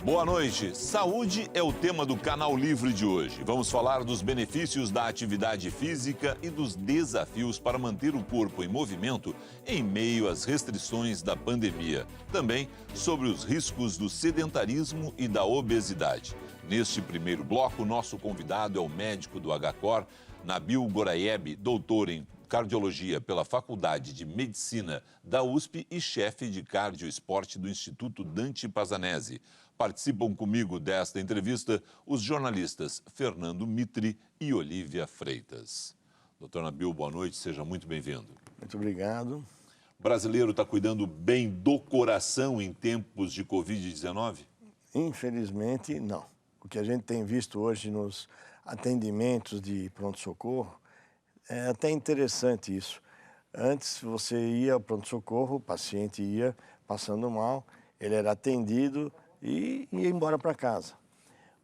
Boa noite. Saúde é o tema do Canal Livre de hoje. Vamos falar dos benefícios da atividade física e dos desafios para manter o corpo em movimento em meio às restrições da pandemia. Também sobre os riscos do sedentarismo e da obesidade. Neste primeiro bloco, nosso convidado é o médico do HCOR, Nabil Goraieb, doutor em cardiologia pela Faculdade de Medicina da USP e chefe de cardioesporte do Instituto Dante Pazanese. Participam comigo desta entrevista os jornalistas Fernando Mitri e Olívia Freitas. Doutor Nabil, boa noite, seja muito bem-vindo. Muito obrigado. O brasileiro está cuidando bem do coração em tempos de Covid-19? Infelizmente, não. O que a gente tem visto hoje nos atendimentos de pronto-socorro é até interessante isso. Antes você ia ao pronto-socorro, o paciente ia passando mal, ele era atendido e ia embora para casa.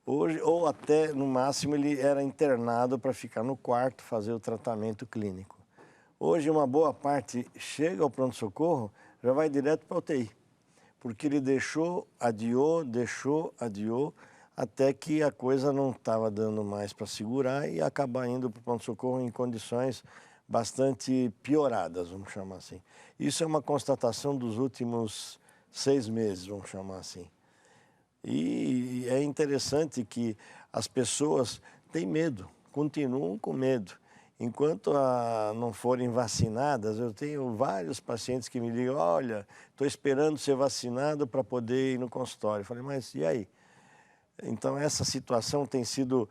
Hoje, ou até, no máximo, ele era internado para ficar no quarto, fazer o tratamento clínico. Hoje, uma boa parte chega ao pronto-socorro, já vai direto para a UTI, porque ele adiou, até que a coisa não estava dando mais para segurar e acabar indo para o pronto-socorro em condições bastante pioradas, vamos chamar assim. Isso é uma constatação dos últimos 6 meses, vamos chamar assim. E é interessante que as pessoas têm medo, continuam com medo. Enquanto não forem vacinadas, eu tenho vários pacientes que me ligam, olha, estou esperando ser vacinado para poder ir no consultório. Eu falei, mas e aí? Então, essa situação tem sido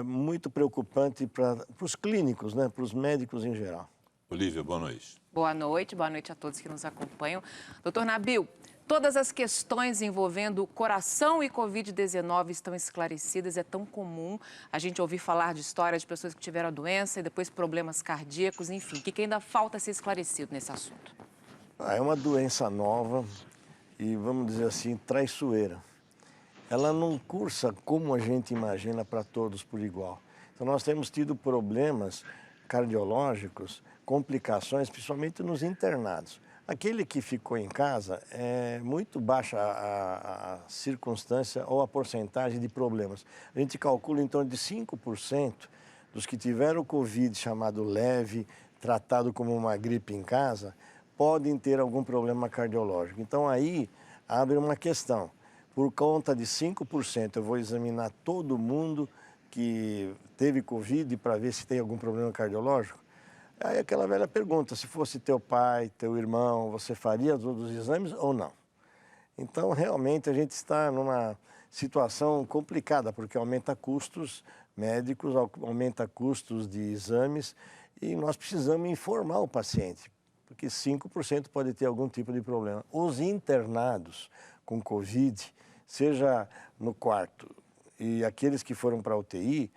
muito preocupante para os clínicos, né, para os médicos em geral. Olívia, boa noite. Boa noite a todos que nos acompanham. Doutor Nabil, todas as questões envolvendo coração e Covid-19 estão esclarecidas, é tão comum a gente ouvir falar de histórias de pessoas que tiveram a doença e depois problemas cardíacos, enfim, o que ainda falta ser esclarecido nesse assunto? É uma doença nova e, vamos dizer assim, traiçoeira. Ela não cursa como a gente imagina para todos por igual. Então, nós temos tido problemas cardiológicos, complicações, principalmente nos internados. Aquele que ficou em casa, é muito baixa a circunstância ou a porcentagem de problemas. A gente calcula em torno de 5% dos que tiveram o Covid chamado leve, tratado como uma gripe em casa, podem ter algum problema cardiológico. Então, aí abre uma questão. Por conta de 5%, eu vou examinar todo mundo que teve Covid para ver se tem algum problema cardiológico? Aí aquela velha pergunta, se fosse teu pai, teu irmão, você faria todos os exames ou não? Então, realmente, a gente está numa situação complicada, porque aumenta custos médicos, aumenta custos de exames e nós precisamos informar o paciente, porque 5% pode ter algum tipo de problema. Os internados com Covid, seja no quarto e aqueles que foram para a UTI,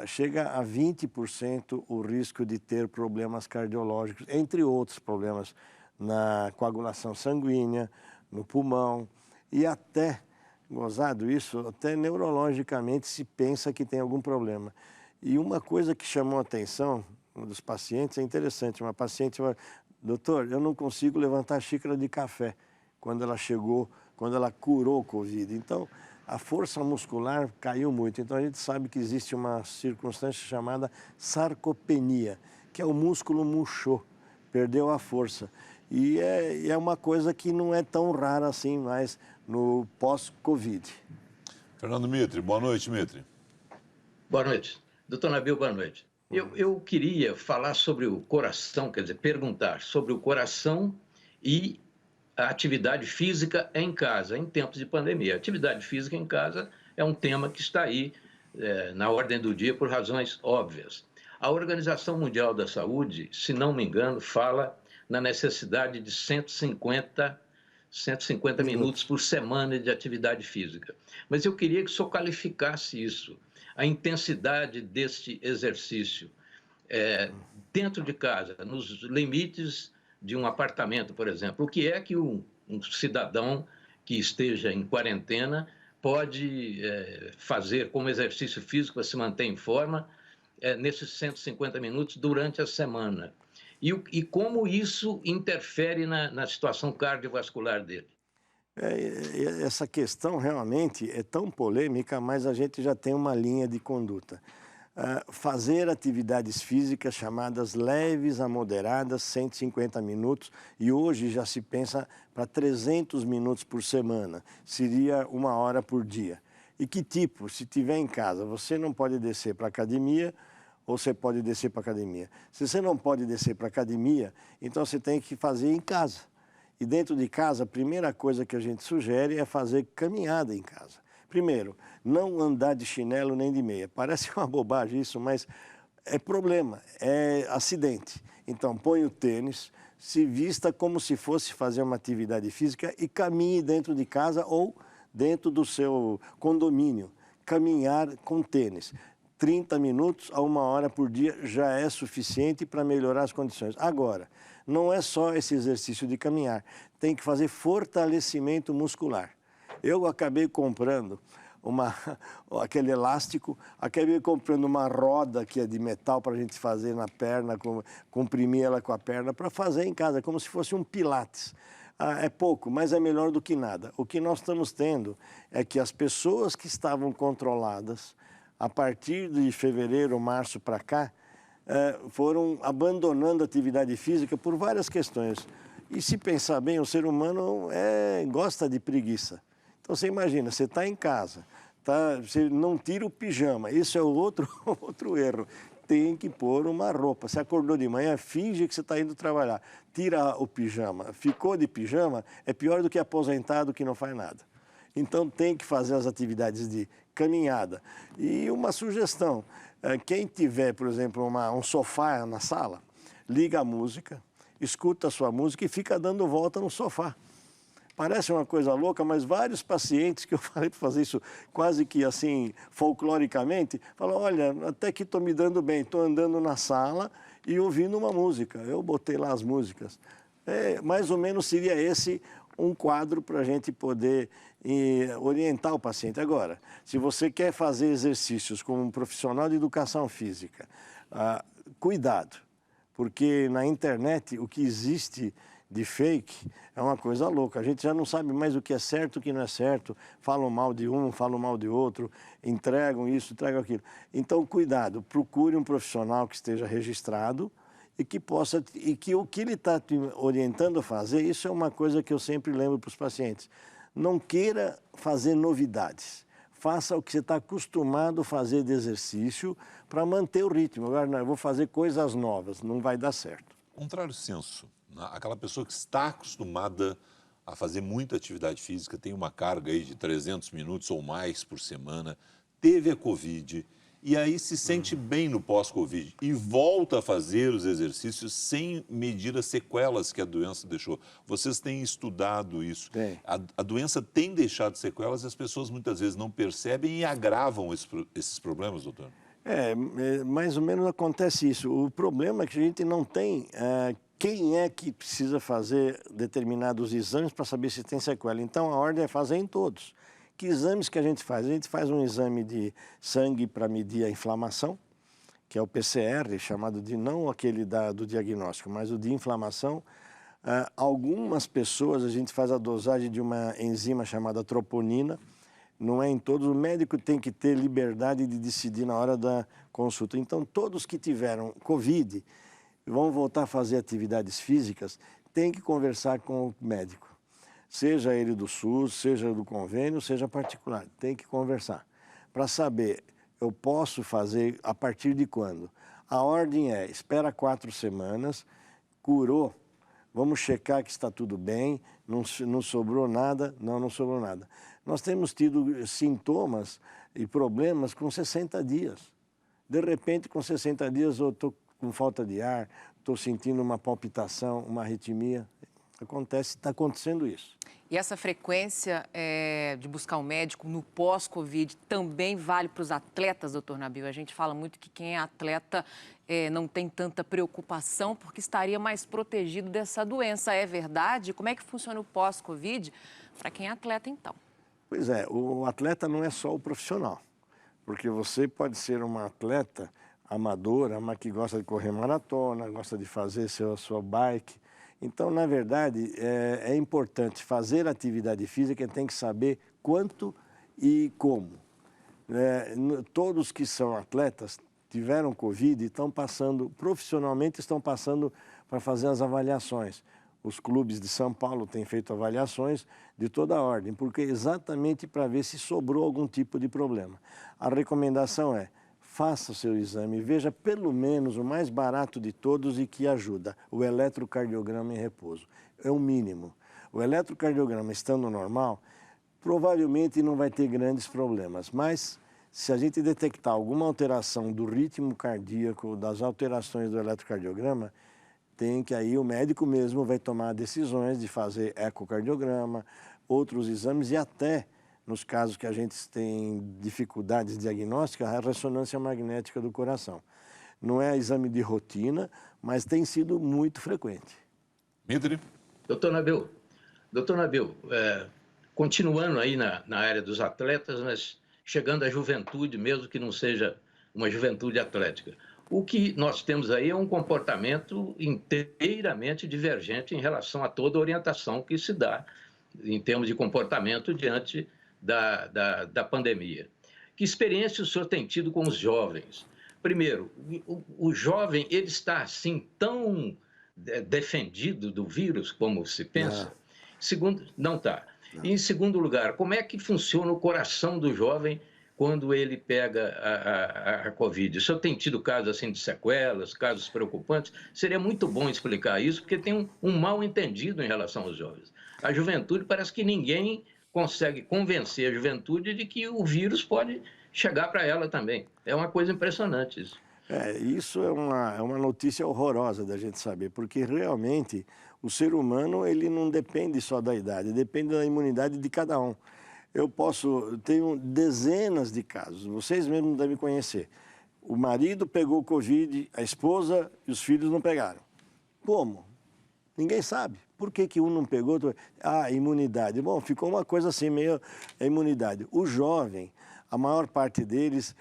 chega a 20% o risco de ter problemas cardiológicos, entre outros problemas na coagulação sanguínea, no pulmão e até, gozado isso, até neurologicamente se pensa que tem algum problema. E uma coisa que chamou a atenção dos pacientes é interessante, uma paciente falou, doutor, eu não consigo levantar a xícara de café quando ela curou o Covid. Então, a força muscular caiu muito. Então, a gente sabe que existe uma circunstância chamada sarcopenia, que é o músculo murchou, perdeu a força. E é uma coisa que não é tão rara assim mais no pós-Covid. Fernando Mitri, boa noite, Mitri. Boa noite. Doutor Nabil, boa noite. Eu queria falar sobre o coração, quer dizer, perguntar sobre o coração e a atividade física em casa, em tempos de pandemia. A atividade física em casa é um tema que está aí na ordem do dia por razões óbvias. A Organização Mundial da Saúde, se não me engano, fala na necessidade de 150 minutos por semana de atividade física. Mas eu queria que o senhor qualificasse isso, a intensidade deste exercício dentro de casa, nos limites de um apartamento, por exemplo. O que é que um cidadão que esteja em quarentena pode fazer como exercício físico para se manter em forma nesses 150 minutos durante a semana? E como isso interfere na situação cardiovascular dele? Essa questão realmente é tão polêmica, mas a gente já tem uma linha de conduta. Fazer atividades físicas chamadas leves a moderadas, 150 minutos, e hoje já se pensa para 300 minutos por semana, seria 1 hora por dia. E que tipo? Se tiver em casa, você não pode descer para a academia, ou você pode descer para a academia. Se você não pode descer para a academia, então você tem que fazer em casa. E dentro de casa, a primeira coisa que a gente sugere é fazer caminhada em casa. Primeiro, não andar de chinelo nem de meia. Parece uma bobagem isso, mas é problema, é acidente. Então, põe o tênis, se vista como se fosse fazer uma atividade física e caminhe dentro de casa ou dentro do seu condomínio. Caminhar com tênis. 30 minutos a 1 hora por dia já é suficiente para melhorar as condições. Agora, não é só esse exercício de caminhar, tem que fazer fortalecimento muscular. Eu acabei comprando aquele elástico, acabei comprando uma roda que é de metal para a gente fazer na perna, comprimir ela com a perna, para fazer em casa, como se fosse um pilates. É pouco, mas é melhor do que nada. O que nós estamos tendo é que as pessoas que estavam controladas, a partir de fevereiro, março para cá, foram abandonando a atividade física por várias questões. E se pensar bem, o ser humano gosta de preguiça. Então você imagina, você está em casa, você não tira o pijama, isso é outro erro. Tem que pôr uma roupa. Você acordou de manhã, finge que você está indo trabalhar. Tira o pijama. Ficou de pijama, é pior do que aposentado que não faz nada. Então tem que fazer as atividades de caminhada. E uma sugestão, quem tiver, por exemplo, um sofá na sala, liga a música, escuta a sua música e fica dando volta no sofá. Parece uma coisa louca, mas vários pacientes que eu falei para fazer isso quase que assim, folcloricamente, falam, olha, até que estou me dando bem, estou andando na sala e ouvindo uma música. Eu botei lá as músicas. Mais ou menos seria esse um quadro para a gente poder orientar o paciente. Agora, se você quer fazer exercícios como um profissional de educação física, cuidado, porque na internet o que existe de fake é uma coisa louca. A gente já não sabe mais o que é certo e o que não é certo. Falam mal de um, falam mal de outro, entregam isso, entregam aquilo. Então, cuidado, procure um profissional que esteja registrado e que o que ele está te orientando a fazer, isso é uma coisa que eu sempre lembro para os pacientes. Não queira fazer novidades. Faça o que você está acostumado a fazer de exercício para manter o ritmo. Agora, não, eu vou fazer coisas novas, não vai dar certo. Contrário senso, aquela pessoa que está acostumada a fazer muita atividade física, tem uma carga aí de 300 minutos ou mais por semana, teve a Covid e aí se sente bem no pós-Covid e volta a fazer os exercícios sem medir as sequelas que a doença deixou. Vocês têm estudado isso. A doença tem deixado sequelas e as pessoas muitas vezes não percebem e agravam esses problemas, doutor? Mais ou menos acontece isso. O problema é que a gente não tem quem é que precisa fazer determinados exames para saber se tem sequela. Então, a ordem é fazer em todos. Que exames que a gente faz? A gente faz um exame de sangue para medir a inflamação, que é o PCR, chamado de, não aquele do diagnóstico, mas o de inflamação. Algumas pessoas, a gente faz a dosagem de uma enzima chamada troponina, não é em todos, o médico tem que ter liberdade de decidir na hora da consulta. Então, todos que tiveram Covid vão voltar a fazer atividades físicas, tem que conversar com o médico. Seja ele do SUS, seja do convênio, seja particular, tem que conversar. Para saber, eu posso fazer a partir de quando? A ordem é, espera 4 semanas, curou, vamos checar que está tudo bem, não sobrou nada, não sobrou nada. Nós temos tido sintomas e problemas com 60 dias. De repente, com 60 dias, eu estou com falta de ar, estou sentindo uma palpitação, uma arritmia. Está acontecendo isso. E essa frequência de buscar um médico no pós-Covid também vale para os atletas, doutor Nabil? A gente fala muito que quem é atleta não tem tanta preocupação porque estaria mais protegido dessa doença. É verdade? Como é que funciona o pós-Covid para quem é atleta, então? Pois é, o atleta não é só o profissional, porque você pode ser uma atleta amadora, mas que gosta de correr maratona, gosta de fazer sua bike. Então, na verdade, é importante fazer atividade física, tem que saber quanto e como. Todos que são atletas tiveram Covid e estão passando, profissionalmente estão passando para fazer as avaliações. Os clubes de São Paulo têm feito avaliações de toda a ordem, porque exatamente para ver se sobrou algum tipo de problema. A recomendação é, faça o seu exame, veja pelo menos o mais barato de todos e que ajuda, o eletrocardiograma em repouso. É o mínimo. O eletrocardiograma estando normal, provavelmente não vai ter grandes problemas, mas se a gente detectar alguma alteração do ritmo cardíaco, das alterações do eletrocardiograma, tem que aí o médico mesmo vai tomar decisões de fazer ecocardiograma, outros exames e até, nos casos que a gente tem dificuldades diagnósticas, a ressonância magnética do coração. Não é exame de rotina, mas tem sido muito frequente. Midri? Doutor Nabil, continuando aí na área dos atletas, mas chegando à juventude, mesmo que não seja uma juventude atlética. O que nós temos aí é um comportamento inteiramente divergente em relação a toda a orientação que se dá em termos de comportamento diante da pandemia. Que experiência o senhor tem tido com os jovens? Primeiro, o jovem, ele está assim tão defendido do vírus como se pensa? Segundo, não está. Em segundo lugar, como é que funciona o coração do jovem quando ele pega a Covid? O senhor tem tido casos assim de sequelas, casos preocupantes? Seria muito bom explicar isso, porque tem um mal entendido em relação aos jovens. A juventude, parece que ninguém consegue convencer a juventude de que o vírus pode chegar para ela também. É uma coisa impressionante isso. Isso é uma notícia horrorosa da gente saber, porque realmente o ser humano ele não depende só da idade, depende da imunidade de cada um. Tenho dezenas de casos, vocês mesmos devem conhecer. O marido pegou Covid, a esposa e os filhos não pegaram. Como? Ninguém sabe. Por que um não pegou? Imunidade. Bom, ficou uma coisa assim, meio imunidade. O jovem, a maior parte deles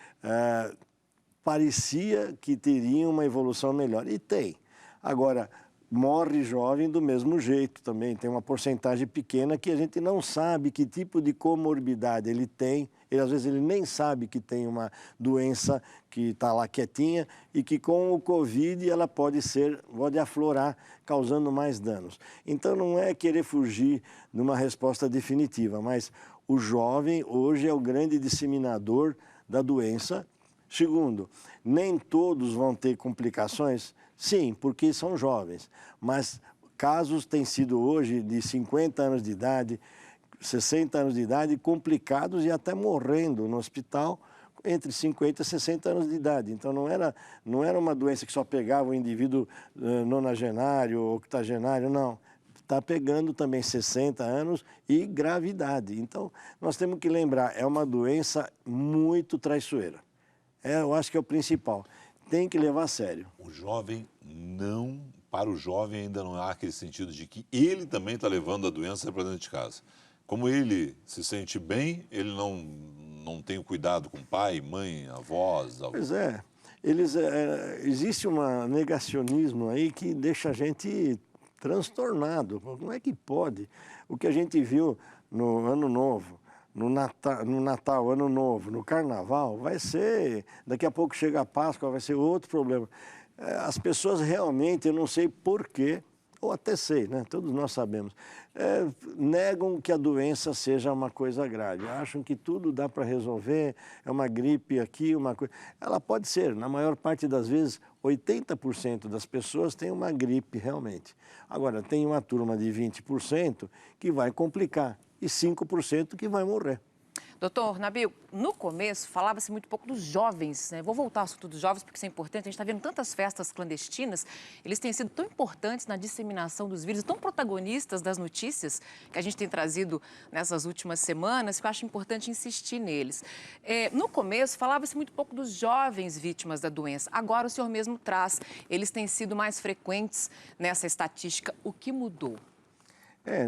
parecia que teria uma evolução melhor. E tem. Agora, morre jovem do mesmo jeito também. Tem uma porcentagem pequena que a gente não sabe que tipo de comorbidade ele tem. Às vezes ele nem sabe que tem uma doença que está lá quietinha e que com o Covid ela pode aflorar, causando mais danos. Então não é querer fugir de uma resposta definitiva, mas o jovem hoje é o grande disseminador da doença. Segundo, nem todos vão ter complicações. Sim, porque são jovens, mas casos têm sido hoje de 50 anos de idade, 60 anos de idade, complicados e até morrendo no hospital entre 50 e 60 anos de idade. Então não era uma doença que só pegava o indivíduo nonagenário ou octogenário, não. Está pegando também 60 anos e gravidade. Então nós temos que lembrar, é uma doença muito traiçoeira. Eu acho que é o principal. Tem que levar a sério. Para o jovem ainda não há aquele sentido de que ele também está levando a doença para dentro de casa. Como ele se sente bem, ele não tem o cuidado com pai, mãe, avós. Pois é, existe um negacionismo aí que deixa a gente transtornado. Como é que pode? O que a gente viu no Ano Novo, no Natal, Ano Novo, no Carnaval, vai ser, daqui a pouco chega a Páscoa, vai ser outro problema. As pessoas realmente, eu não sei porquê, ou até sei, né? Todos nós sabemos, negam que a doença seja uma coisa grave, acham que tudo dá para resolver, é uma gripe aqui, uma coisa... Ela pode ser, na maior parte das vezes, 80% das pessoas têm uma gripe realmente. Agora, tem uma turma de 20% que vai complicar e 5% que vai morrer. Doutor Nabil, no começo falava-se muito pouco dos jovens, né? Vou voltar ao assunto dos jovens porque isso é importante. A gente está vendo tantas festas clandestinas, eles têm sido tão importantes na disseminação dos vírus, tão protagonistas das notícias que a gente tem trazido nessas últimas semanas, que eu acho importante insistir neles. No começo falava-se muito pouco dos jovens vítimas da doença. Agora o senhor mesmo traz, eles têm sido mais frequentes nessa estatística. O que mudou?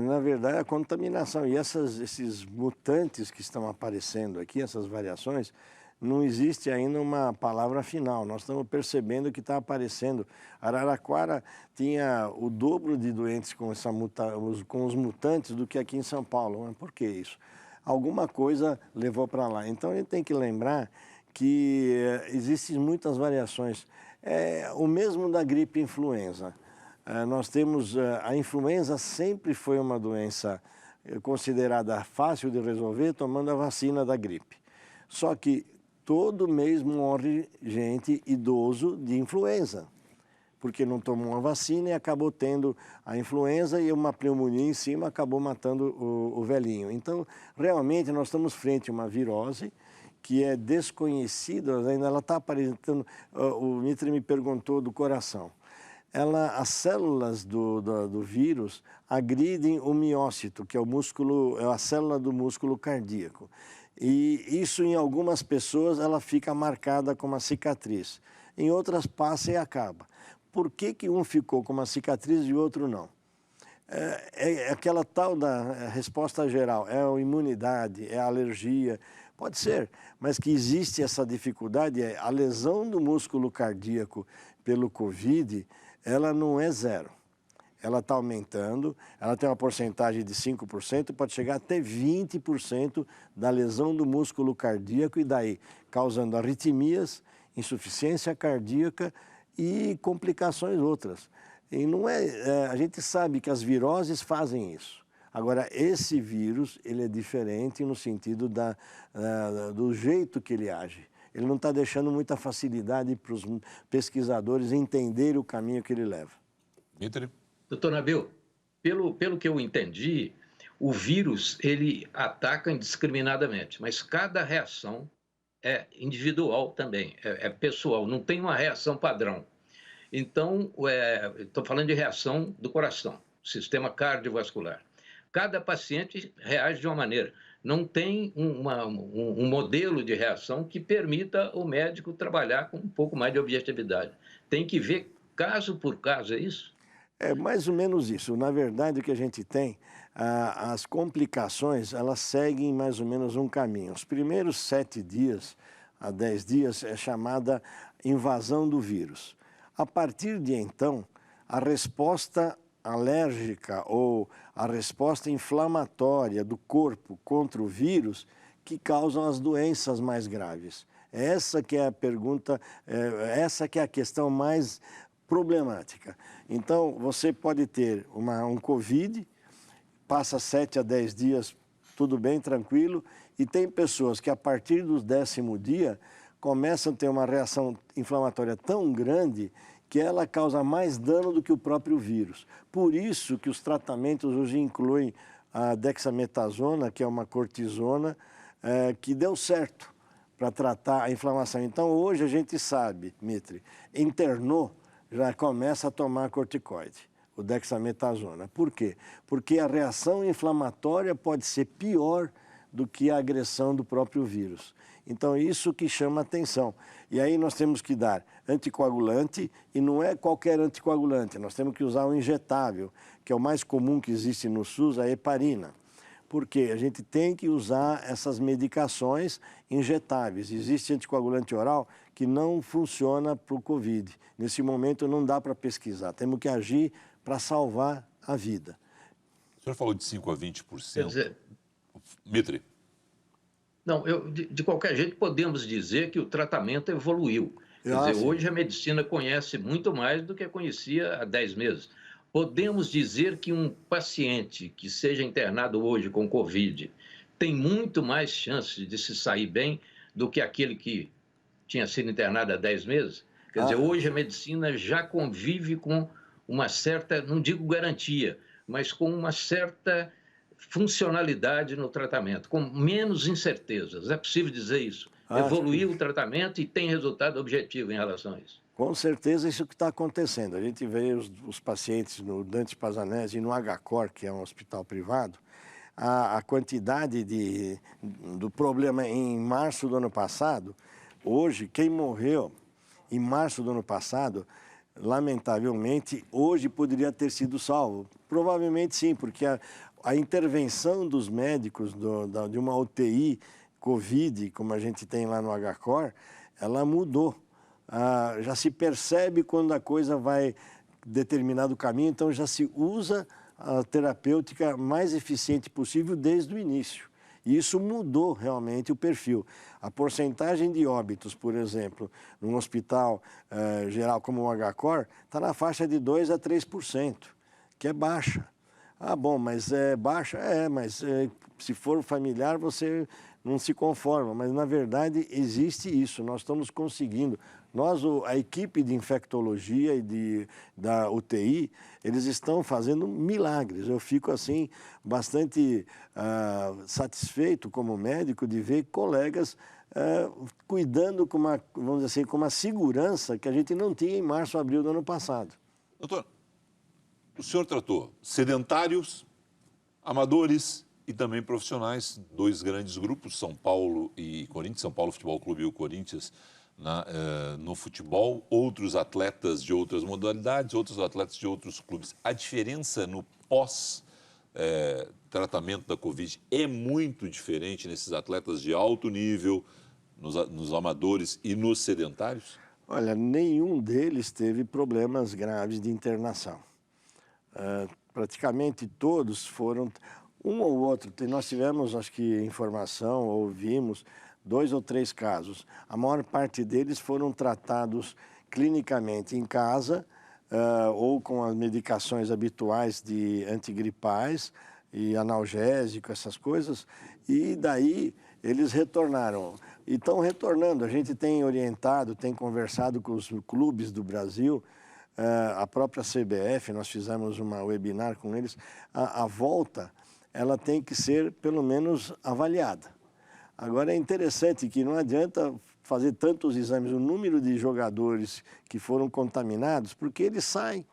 Na verdade, a contaminação e esses mutantes que estão aparecendo aqui, essas variações, não existe ainda uma palavra final. Nós estamos percebendo que está aparecendo. Araraquara tinha o dobro de doentes com os mutantes do que aqui em São Paulo. Mas por que isso? Alguma coisa levou para lá. Então, a gente tem que lembrar que existem muitas variações. O mesmo da gripe influenza. Nós temos... a influenza sempre foi uma doença considerada fácil de resolver tomando a vacina da gripe. Só que todo mês morre gente idoso de influenza, porque não tomou uma vacina e acabou tendo a influenza e uma pneumonia em cima acabou matando o velhinho. Então, realmente, nós estamos frente a uma virose que é desconhecida, ainda ela está aparecendo. O Mitri me perguntou do coração. As células do vírus agridem o miócito, que é a célula do músculo cardíaco. E isso, em algumas pessoas, ela fica marcada com uma cicatriz. Em outras, passa e acaba. Por que um ficou com uma cicatriz e o outro não? É aquela tal da resposta geral, é a imunidade, é a alergia, pode ser, mas que existe essa dificuldade, a lesão do músculo cardíaco pelo Covid, ela não é zero. Ela está aumentando, ela tem uma porcentagem de 5%, pode chegar até 20% da lesão do músculo cardíaco e daí causando arritmias, insuficiência cardíaca e complicações outras. E não a gente sabe que as viroses fazem isso. Agora, esse vírus, ele é diferente no sentido do jeito que ele age. Ele não está deixando muita facilidade para os pesquisadores entenderem o caminho que ele leva. Mitri? Doutor Nabil, pelo que eu entendi, o vírus ele ataca indiscriminadamente, mas cada reação é individual também, é pessoal, não tem uma reação padrão. Então, estou falando de reação do coração, sistema cardiovascular. Cada paciente reage de uma maneira. Não tem um modelo de reação que permita o médico trabalhar com um pouco mais de objetividade. Tem que ver caso por caso, é isso? É mais ou menos isso. Na verdade, o que a gente tem, as complicações, elas seguem mais ou menos um caminho. Os primeiros 7 dias a 10 dias é chamada invasão do vírus. A partir de então, a resposta alérgica ou a resposta inflamatória do corpo contra o vírus que causam as doenças mais graves. Essa que é a pergunta, essa que é a questão mais problemática. Então, você pode ter um Covid, passa 7 a 10 dias, tudo bem, tranquilo, e tem pessoas que a partir do 10º dia começam a ter uma reação inflamatória tão grande que ela causa mais dano do que o próprio vírus. Por isso que os tratamentos hoje incluem a dexametasona, que é uma cortisona, que deu certo para tratar a inflamação. Então, hoje a gente sabe, Mitri, internou, já começa a tomar corticoide, o dexametasona. Por quê? Porque a reação inflamatória pode ser pior do que a agressão do próprio vírus. Então, isso que chama atenção. E aí nós temos que dar anticoagulante, e não é qualquer anticoagulante, nós temos que usar o injetável, que é o mais comum que existe no SUS, a heparina. Porque a gente tem que usar essas medicações injetáveis. Existe anticoagulante oral que não funciona para o Covid. Nesse momento não dá para pesquisar, temos que agir para salvar a vida. O senhor falou de 5% a 20%. Quer dizer... Mitri. Não, de qualquer jeito podemos dizer que o tratamento evoluiu. Quer dizer, hoje a medicina conhece muito mais do que conhecia há 10 meses. Podemos dizer que um paciente que seja internado hoje com Covid tem muito mais chances de se sair bem do que aquele que tinha sido internado há 10 meses? Quer dizer, hoje a medicina já convive com uma certa, não digo garantia, mas com uma certa funcionalidade no tratamento, com menos incertezas. É possível dizer isso? Evoluiu o tratamento e tem resultado objetivo em relação a isso? Com certeza isso que está acontecendo. A gente vê os pacientes no Dante Pazanese e no HCOR, que é um hospital privado, a quantidade do problema em março do ano passado, hoje, quem morreu em março do ano passado, lamentavelmente, hoje poderia ter sido salvo. Provavelmente sim, porque a intervenção dos médicos de uma UTI Covid, como a gente tem lá no HCOR, ela mudou. Já se percebe quando a coisa vai determinado caminho, então já se usa a terapêutica mais eficiente possível desde o início. E isso mudou realmente o perfil. A porcentagem de óbitos, por exemplo, num hospital geral como o HCOR, está na faixa de 2% a 3%, que é baixa. Ah, bom, mas é baixa? Mas se for familiar, você não se conforma. Mas, na verdade, existe isso. Nós estamos conseguindo. A equipe de infectologia e da UTI, eles estão fazendo milagres. Eu fico, assim, bastante satisfeito como médico de ver colegas cuidando com vamos dizer assim, com uma segurança que a gente não tinha em março, abril do ano passado. Doutor, o senhor tratou sedentários, amadores e também profissionais, 2 grandes grupos, São Paulo e Corinthians, São Paulo Futebol Clube e o Corinthians no futebol, outros atletas de outras modalidades, outros atletas de outros clubes. A diferença no pós-tratamento da Covid é muito diferente nesses atletas de alto nível, nos amadores e nos sedentários? Olha, nenhum deles teve problemas graves de internação. Praticamente todos foram, um ou outro. Nós tivemos, acho que, informação, ouvimos 2 ou 3 casos. A maior parte deles foram tratados clinicamente em casa ou com as medicações habituais de antigripais e analgésico, essas coisas, e daí eles retornaram. E estão retornando. A gente tem orientado, tem conversado com os clubes do Brasil, a própria CBF, nós fizemos uma webinar com eles, a volta, ela tem que ser pelo menos avaliada. Agora é interessante que não adianta fazer tantos exames, o número de jogadores que foram contaminados, porque eles saem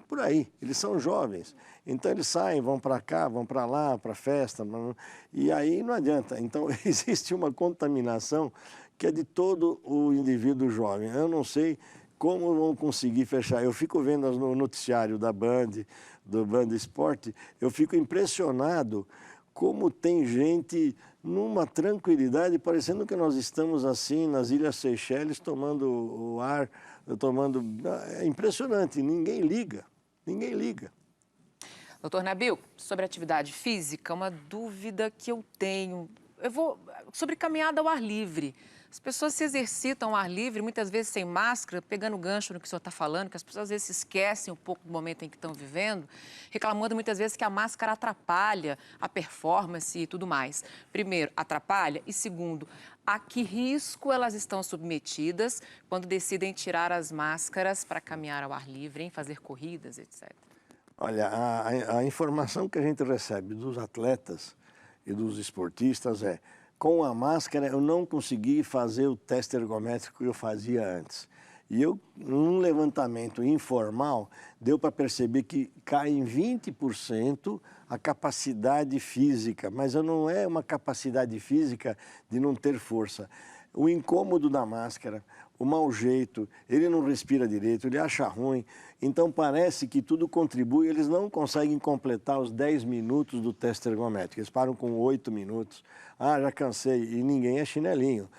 por aí, eles são jovens. Então eles saem, vão para cá, vão para lá, para festa, e aí não adianta. Então existe uma contaminação que é de todo o indivíduo jovem. Eu não sei como vão conseguir fechar. Eu fico vendo no noticiário da Band, do Band Esporte, eu fico impressionado como tem gente numa tranquilidade, parecendo que nós estamos assim nas Ilhas Seychelles tomando o ar, tomando... É impressionante, ninguém liga. Doutor Nabil, sobre atividade física, uma dúvida que eu tenho. Sobre caminhada ao ar livre. As pessoas se exercitam ao ar livre, muitas vezes sem máscara, pegando gancho no que o senhor está falando, que as pessoas às vezes se esquecem um pouco do momento em que estão vivendo, reclamando muitas vezes que a máscara atrapalha a performance e tudo mais. Primeiro, atrapalha, e segundo, a que risco elas estão submetidas quando decidem tirar as máscaras para caminhar ao ar livre, em fazer corridas, etc. Olha, a informação que a gente recebe dos atletas e dos esportistas com a máscara eu não consegui fazer o teste ergométrico que eu fazia antes. E num levantamento informal, deu para perceber que cai em 20% a capacidade física, mas não é uma capacidade física de não ter força. O incômodo da máscara, o mau jeito, ele não respira direito, ele acha ruim. Então parece que tudo contribui, eles não conseguem completar os 10 minutos do teste ergométrico, eles param com 8 minutos. Ah, já cansei, e ninguém é chinelinho.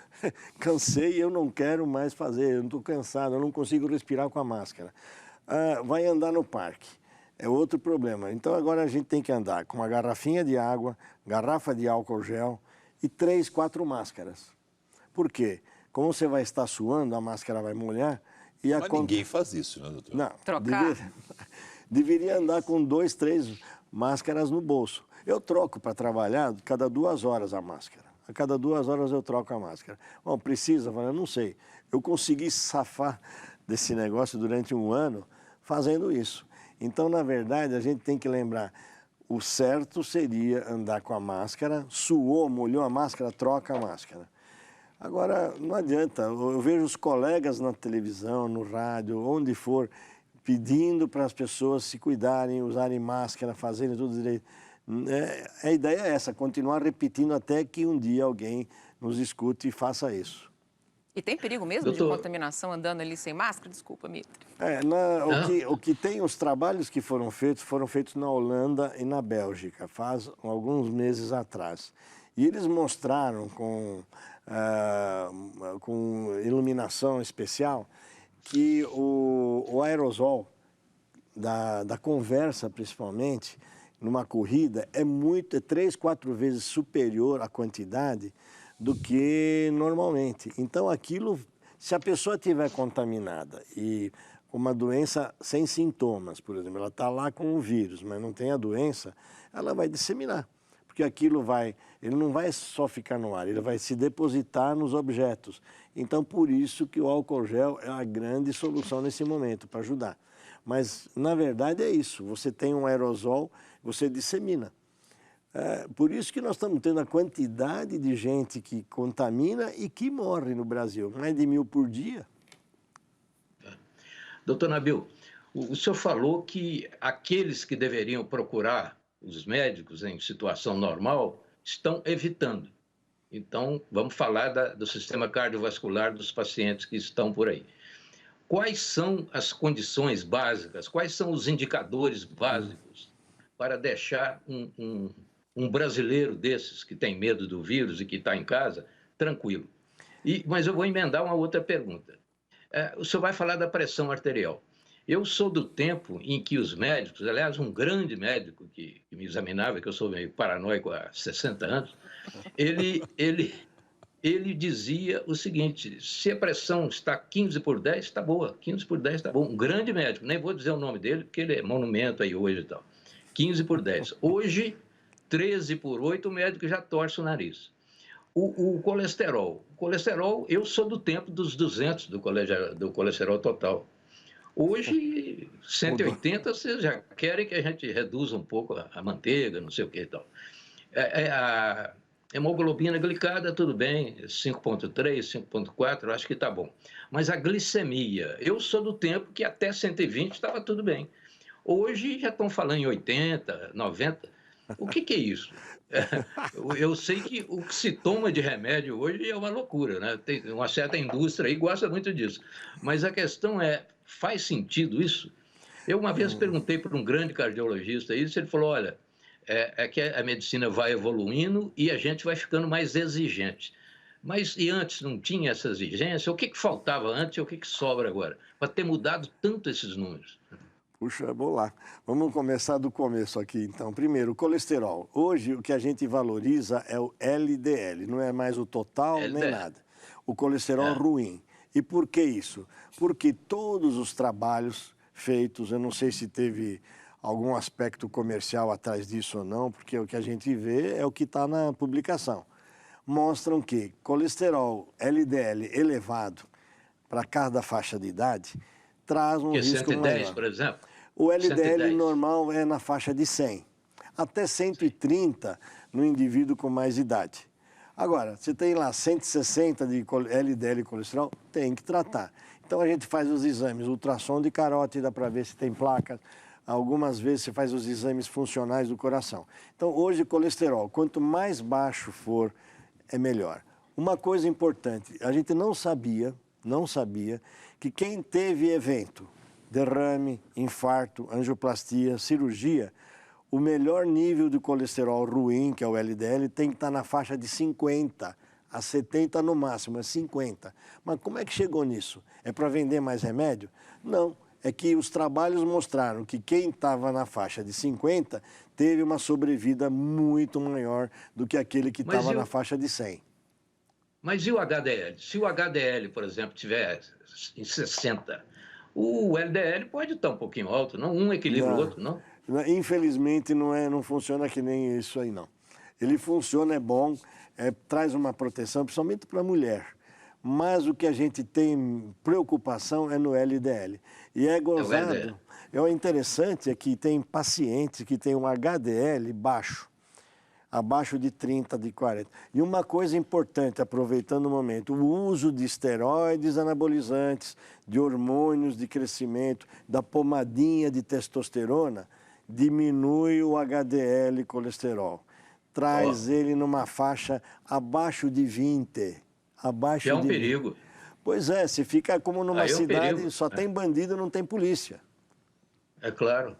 Cansei e eu não quero mais fazer, eu estou cansado, eu não consigo respirar com a máscara. Vai andar no parque, é outro problema. Então agora a gente tem que andar com uma garrafinha de água, garrafa de álcool gel e 3, 4 máscaras. Por quê? Como você vai estar suando, a máscara vai molhar. Mas ninguém faz isso, né, doutor? Não. Trocar? Deveria andar com 2, 3 máscaras no bolso. Eu troco para trabalhar cada 2 horas a máscara. A cada 2 horas eu troco a máscara. Bom, precisa? Eu não sei. Eu consegui safar desse negócio durante 1 ano fazendo isso. Então, na verdade, a gente tem que lembrar, o certo seria andar com a máscara, suou, molhou a máscara, troca a máscara. Agora, não adianta, eu vejo os colegas na televisão, no rádio, onde for, pedindo para as pessoas se cuidarem, usarem máscara, fazerem tudo direito. A ideia é essa, continuar repetindo até que um dia alguém nos escute e faça isso. E tem perigo mesmo de contaminação andando ali sem máscara? Desculpa, Mitre. O que tem, os trabalhos que foram feitos na Holanda e na Bélgica, faz alguns meses atrás. E eles mostraram com iluminação especial que o aerosol da conversa, principalmente, numa corrida, é 3, 4 vezes superior à quantidade do que normalmente. Então, aquilo, se a pessoa estiver contaminada e com uma doença sem sintomas, por exemplo, ela está lá com o vírus, mas não tem a doença, ela vai disseminar. Porque aquilo ele não vai só ficar no ar, ele vai se depositar nos objetos. Então, por isso que o álcool gel é a grande solução nesse momento, para ajudar. Mas, na verdade, é isso. Você tem um aerosol, você dissemina. Por isso que nós estamos tendo a quantidade de gente que contamina e que morre no Brasil. Mais de 1.000 por dia. Doutor Nabil, o senhor falou que aqueles que deveriam procurar os médicos em situação normal estão evitando. Então, vamos falar do sistema cardiovascular dos pacientes que estão por aí. Quais são as condições básicas, quais são os indicadores básicos para deixar um brasileiro desses que tem medo do vírus e que está em casa tranquilo? Mas eu vou emendar uma outra pergunta. O senhor vai falar da pressão arterial. Eu sou do tempo em que os médicos, aliás, um grande médico que me examinava, que eu sou meio paranoico há 60 anos, ele dizia o seguinte: se a pressão está 15/10, está boa, 15/10 está bom. Um grande médico, nem vou dizer o nome dele, porque ele é monumento aí hoje e tal. 15/10. Hoje, 13/8, o médico já torce o nariz. O colesterol. O colesterol, eu sou do tempo dos 200 do colesterol total. Hoje, 180, vocês já querem que a gente reduza um pouco a manteiga, não sei o que e tal. A hemoglobina glicada, tudo bem, 5,3, 5,4, eu acho que está bom. Mas a glicemia, eu sou do tempo que até 120 estava tudo bem. Hoje já estão falando em 80, 90. O que é isso? Eu sei que o que se toma de remédio hoje é uma loucura, né? Tem uma certa indústria aí que gosta muito disso. Mas a questão é, faz sentido isso? Eu uma vez perguntei para um grande cardiologista isso, ele falou, olha, é que a medicina vai evoluindo e a gente vai ficando mais exigente. Mas e antes não tinha essa exigência? O que faltava antes e o que sobra agora? Para ter mudado tanto esses números. Puxa, vamos lá. Vamos começar do começo aqui, então. Primeiro, o colesterol. Hoje, o que a gente valoriza é o LDL, não é mais o total LDL. nem nada. O colesterol ruim. E por que isso? Porque todos os trabalhos feitos, eu não sei se teve algum aspecto comercial atrás disso ou não, porque o que a gente vê é o que está na publicação. Mostram que colesterol LDL elevado para cada faixa de idade traz um risco 110, maior. por exemplo? O LDL 110. normal é na faixa de 100, até 130 no indivíduo com mais idade. Agora, você tem lá 160 de LDL colesterol, tem que tratar. Então a gente faz os exames, ultrassom de carótida para ver se tem placas. Algumas vezes você faz os exames funcionais do coração. Então hoje colesterol, quanto mais baixo for, é melhor. Uma coisa importante, a gente não sabia que quem teve evento, derrame, infarto, angioplastia, cirurgia, o melhor nível de colesterol ruim, que é o LDL, tem que estar na faixa de 50 a 70 no máximo, é 50. Mas como é que chegou nisso? É para vender mais remédio? Não, é que os trabalhos mostraram que quem estava na faixa de 50 teve uma sobrevida muito maior do que aquele que estava na faixa de 100. Mas e o HDL? Se o HDL, por exemplo, tiver em 60, o LDL pode estar um pouquinho alto, não? Um equilibra o outro, não? Infelizmente não funciona que nem isso aí, não. Ele funciona, é bom, traz uma proteção, principalmente para a mulher. Mas o que a gente tem preocupação é no LDL. E é gozado. O interessante é que tem pacientes que têm um HDL baixo, abaixo de 30, de 40. E uma coisa importante, aproveitando o momento, o uso de esteroides anabolizantes, de hormônios de crescimento, da pomadinha de testosterona, diminui o HDL colesterol. Traz ele numa faixa abaixo de 20. Que é um perigo. Pois é, você fica como numa cidade, perigo, só tem bandido, não tem polícia. É claro.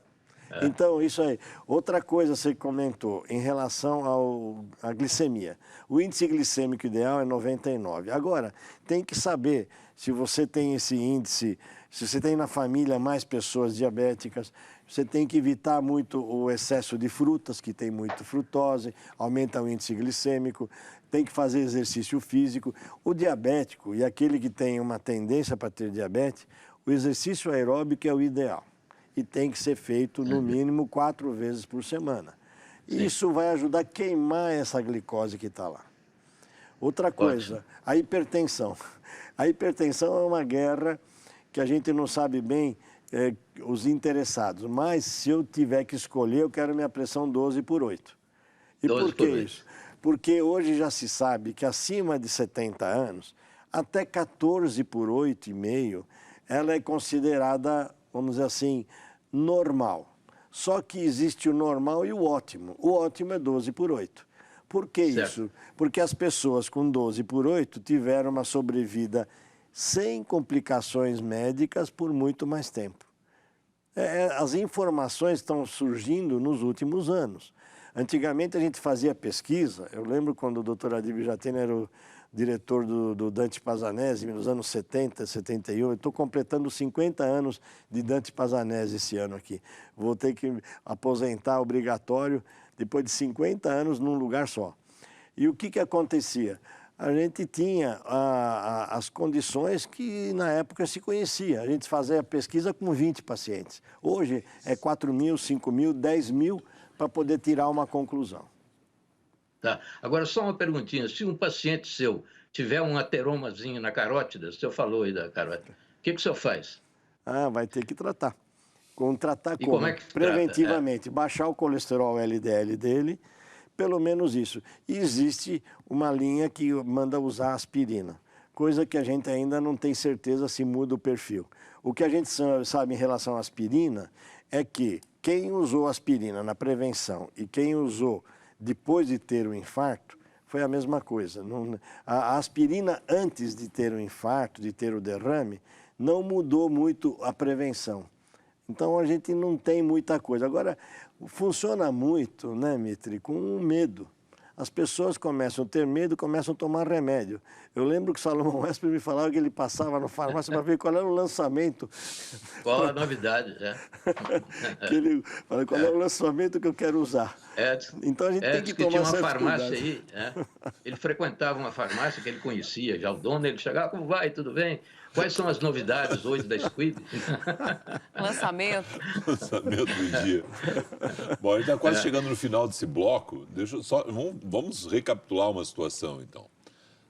Então, isso aí. Outra coisa você comentou em relação à glicemia. O índice glicêmico ideal é 99. Agora, tem que saber se você tem esse índice, se você tem na família mais pessoas diabéticas, você tem que evitar muito o excesso de frutas, que tem muito frutose, aumenta o índice glicêmico, tem que fazer exercício físico. O diabético e aquele que tem uma tendência para ter diabetes, o exercício aeróbico é o ideal. E tem que ser feito, no mínimo, 4 vezes por semana. E isso vai ajudar a queimar essa glicose que está lá. Outra coisa, a hipertensão. A hipertensão é uma guerra que a gente não sabe bem os interessados. Mas, se eu tiver que escolher, eu quero minha pressão 12/8. E por que isso? Porque hoje já se sabe que acima de 70 anos, até 14/8,5, ela é considerada, vamos dizer assim, normal. Só que existe o normal e o ótimo. O ótimo é 12/8. Por que isso? Porque as pessoas com 12/8 tiveram uma sobrevida sem complicações médicas por muito mais tempo. As informações estão surgindo nos últimos anos. Antigamente a gente fazia pesquisa, eu lembro quando o doutor Adílio Jatene era o diretor do Dante Pazzanese, nos anos 70, 71. Eu estou completando 50 anos de Dante Pazzanese esse ano aqui. Vou ter que aposentar obrigatório depois de 50 anos num lugar só. E o que acontecia? A gente tinha as condições que na época se conhecia. A gente fazia pesquisa com 20 pacientes. Hoje é 4.000, 5.000, 10.000 para poder tirar uma conclusão. Tá. Agora, só uma perguntinha. Se um paciente seu tiver um ateromazinho na carótida, o senhor falou aí da carótida, o que o senhor faz? Vai ter que tratar. Tratar como é que preventivamente, baixar o colesterol LDL dele, pelo menos isso. E existe uma linha que manda usar aspirina, coisa que a gente ainda não tem certeza se muda o perfil. O que a gente sabe em relação à aspirina é que quem usou aspirina na prevenção e quem usou depois de ter o infarto, foi a mesma coisa. A aspirina antes de ter o infarto, de ter o derrame, não mudou muito a prevenção. Então, a gente não tem muita coisa. Agora, funciona muito, né, Mitri, com o medo. As pessoas começam a ter medo, começam a tomar remédio. Eu lembro que o Salomão Wesper me falava que ele passava na farmácia para ver qual era o lançamento. Qual a novidade, que ele fala, qual é o lançamento que eu quero usar. Então a gente tem que tomar tinha uma certos farmácia cuidados. aí, ele frequentava uma farmácia que ele conhecia, já o dono, ele chegava, como vai, tudo bem? Quais são as novidades hoje da Squib? Lançamento do dia. Bom, a gente está quase chegando no final desse bloco. Vamos recapitular uma situação, então.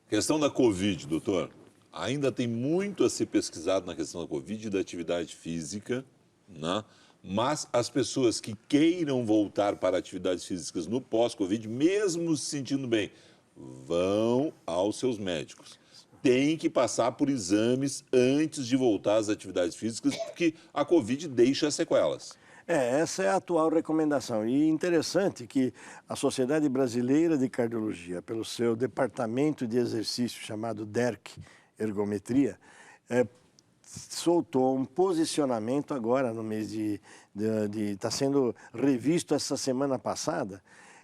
Questão da Covid, doutor. Ainda tem muito a ser pesquisado na questão da Covid e da atividade física, né? Mas as pessoas que queiram voltar para atividades físicas no pós-Covid, mesmo se sentindo bem, vão aos seus médicos. Tem que passar por exames antes de voltar às atividades físicas, porque a Covid deixa sequelas. Essa é a atual recomendação. E interessante que a Sociedade Brasileira de Cardiologia, pelo seu departamento de exercício chamado DERC, Ergometria, soltou um posicionamento agora no mês está sendo revisto essa semana passada,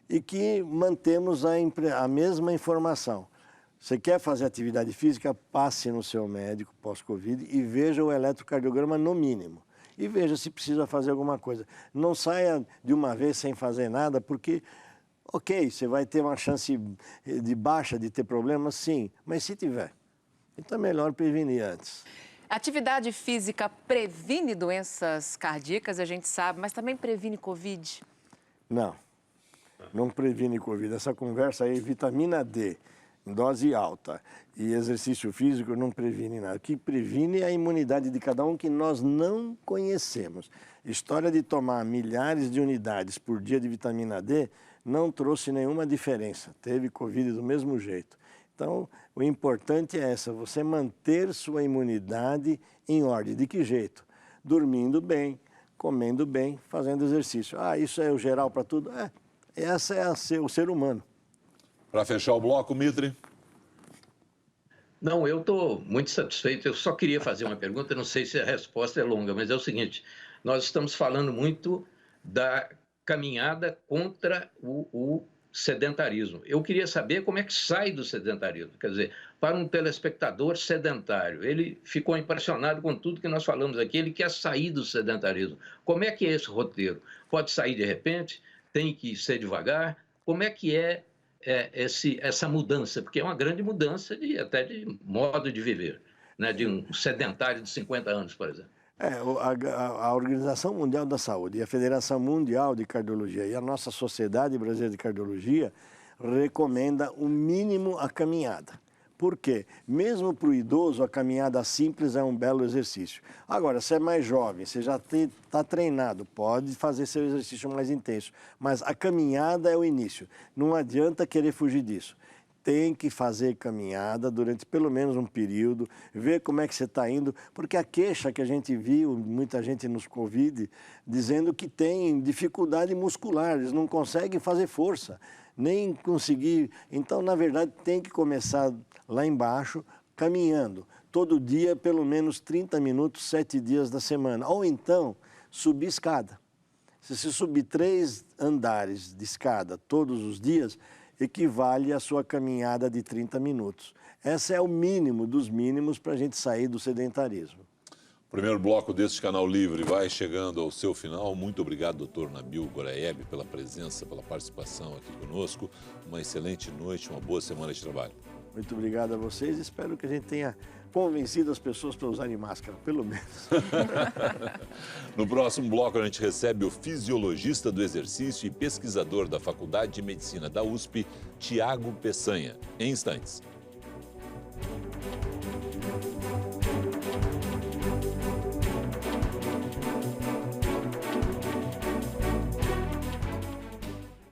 e que mantemos a mesma informação. Você quer fazer atividade física, passe no seu médico pós-Covid e veja o eletrocardiograma no mínimo. E veja se precisa fazer alguma coisa. Não saia de uma vez sem fazer nada, porque, ok, você vai ter uma chance de baixa de ter problemas, sim, mas se tiver, então é melhor prevenir antes. Atividade física previne doenças cardíacas, a gente sabe, mas também previne Covid? Não previne Covid. Essa conversa aí, vitamina D, em dose alta, e exercício físico não previne nada. O que previne é a imunidade de cada um, que nós não conhecemos. História de tomar milhares de unidades por dia de vitamina D não trouxe nenhuma diferença. Teve Covid do mesmo jeito. Então, o importante é você manter sua imunidade em ordem. De que jeito? Dormindo bem, comendo bem, fazendo exercício. Isso é o geral para tudo? Essa é o ser humano. Para fechar o bloco, Mitri. Não, eu estou muito satisfeito. Eu só queria fazer uma pergunta, não sei se a resposta é longa, mas é o seguinte: nós estamos falando muito da caminhada contra o sedentarismo. Eu queria saber como é que sai do sedentarismo. Quer dizer, para um telespectador sedentário, ele ficou impressionado com tudo que nós falamos aqui, ele quer sair do sedentarismo. Como é que é esse roteiro? Pode sair de repente? Tem que ser devagar? Como é que essa mudança? Porque é uma grande mudança até de modo de viver, né? De um sedentário de 50 anos, por exemplo. A Organização Mundial da Saúde e a Federação Mundial de Cardiologia e a nossa Sociedade Brasileira de Cardiologia recomenda o mínimo a caminhada. Por quê? Mesmo para o idoso, a caminhada simples é um belo exercício. Agora, se é mais jovem, você já está treinado, pode fazer seu exercício mais intenso, mas a caminhada é o início. Não adianta querer fugir disso. Tem que fazer caminhada durante pelo menos um período, ver como é que você está indo, porque a queixa que a gente viu, muita gente nos Covid, dizendo que tem dificuldade muscular, eles não conseguem fazer força, nem conseguir. Então, na verdade, tem que começar lá embaixo, caminhando, todo dia, pelo menos 30 minutos, 7 dias da semana. Ou então, subir escada. Se você subir 3 andares de escada todos os dias, equivale à sua caminhada de 30 minutos. Esse é o mínimo dos mínimos para a gente sair do sedentarismo. O primeiro bloco deste Canal Livre vai chegando ao seu final. Muito obrigado, doutor Nabil Goraieb, pela presença, pela participação aqui conosco. Uma excelente noite, uma boa semana de trabalho. Muito obrigado a vocês. Espero que a gente tenha convencido as pessoas para usarem máscara, pelo menos. No próximo bloco, a gente recebe o fisiologista do exercício e pesquisador da Faculdade de Medicina da USP, Tiago Peçanha. Em instantes.